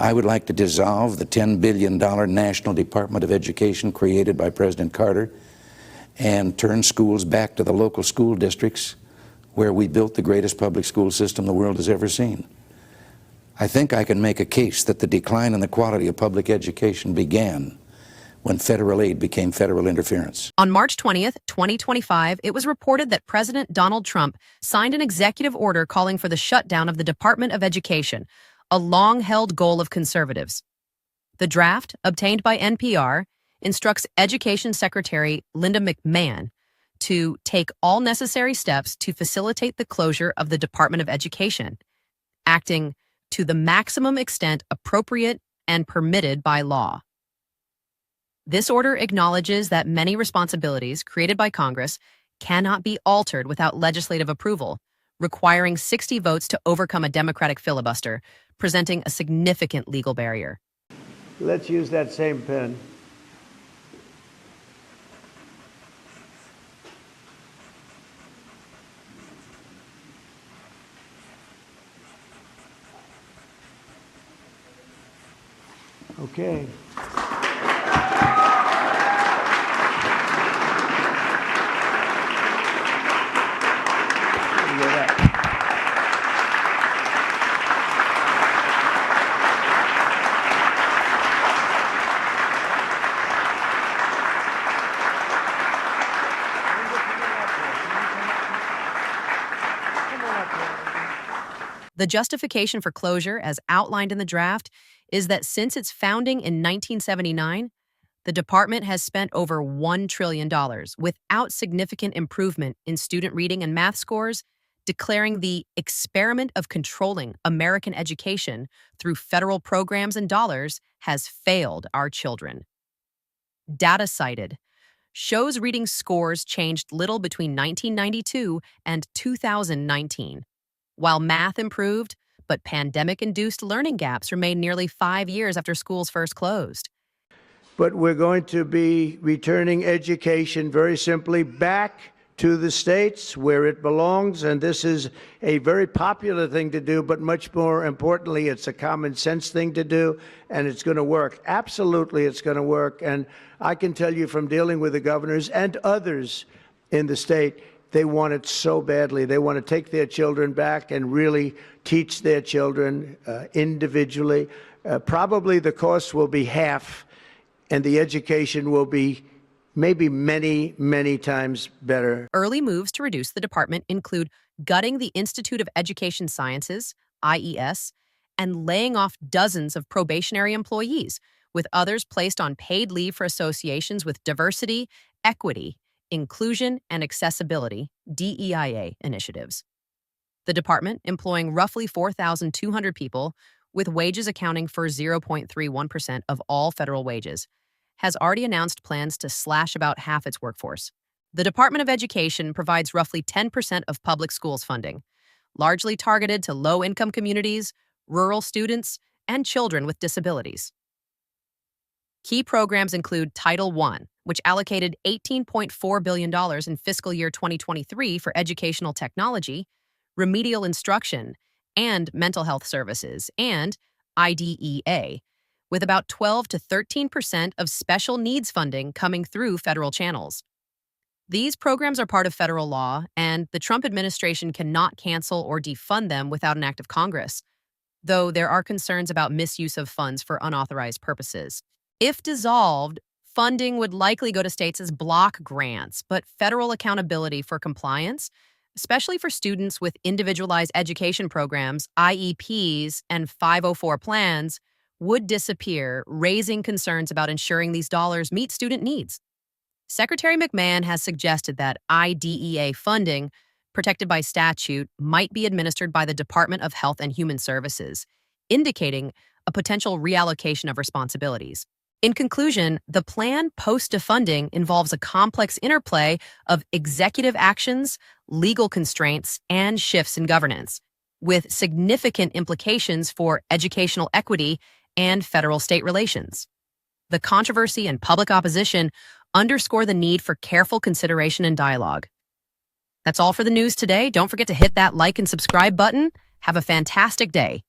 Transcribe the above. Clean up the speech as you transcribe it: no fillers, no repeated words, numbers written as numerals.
I would like to dissolve the $10 billion National Department of Education created by President Carter and turn schools back to the local school districts where we built the greatest public school system the world has ever seen. I think I can make a case that the decline in the quality of public education began when federal aid became federal interference. On March 20th, 2025, it was reported that President Donald Trump signed an executive order calling for the shutdown of the Department of Education, a long-held goal of conservatives. The draft, obtained by NPR, instructs Education Secretary Linda McMahon to take all necessary steps to facilitate the closure of the Department of Education, acting to the maximum extent appropriate and permitted by law. This order acknowledges that many responsibilities created by Congress cannot be altered without legislative approval, requiring 60 votes to overcome a Democratic filibuster, presenting a significant legal barrier. Let's use that same pen. Okay. The justification for closure, as outlined in the draft, is that since its founding in 1979, the department has spent over $1 trillion without significant improvement in student reading and math scores, declaring the experiment of controlling American education through federal programs and dollars has failed our children. Data cited shows reading scores changed little between 1992 and 2019. While math improved, but pandemic-induced learning gaps remained nearly 5 years after schools first closed. But we're going to be returning education very simply back to the states where it belongs, and this is a very popular thing to do, but much more importantly, it's a common sense thing to do, and it's going to work. Absolutely, it's going to work, and I can tell you from dealing with the governors and others in the state, they want it so badly. They want to take their children back and really teach their children individually. Probably the cost will be half, and the education will be maybe many, many times better. Early moves to reduce the department include gutting the Institute of Education Sciences, IES, and laying off dozens of probationary employees, with others placed on paid leave for associations with diversity, equity, inclusion, and accessibility, DEIA initiatives. The department, employing roughly 4,200 people, with wages accounting for 0.31% of all federal wages, has already announced plans to slash about half its workforce. The Department of Education provides roughly 10% of public schools funding, largely targeted to low-income communities, rural students, and children with disabilities. Key programs include Title I, which allocated $18.4 billion in fiscal year 2023 for educational technology, remedial instruction, and mental health services, and IDEA, with about 12 to 13% of special needs funding coming through federal channels. These programs are part of federal law, and the Trump administration cannot cancel or defund them without an act of Congress, though there are concerns about misuse of funds for unauthorized purposes. If dissolved, funding would likely go to states as block grants, but federal accountability for compliance, especially for students with individualized education programs, IEPs, and 504 plans, would disappear, raising concerns about ensuring these dollars meet student needs. Secretary McMahon has suggested that IDEA funding, protected by statute, might be administered by the Department of Health and Human Services, indicating a potential reallocation of responsibilities. In conclusion, the plan post-defunding involves a complex interplay of executive actions, legal constraints, and shifts in governance, with significant implications for educational equity and federal-state relations. The controversy and public opposition underscore the need for careful consideration and dialogue. That's all for the news today. Don't forget to hit that like and subscribe button. Have a fantastic day.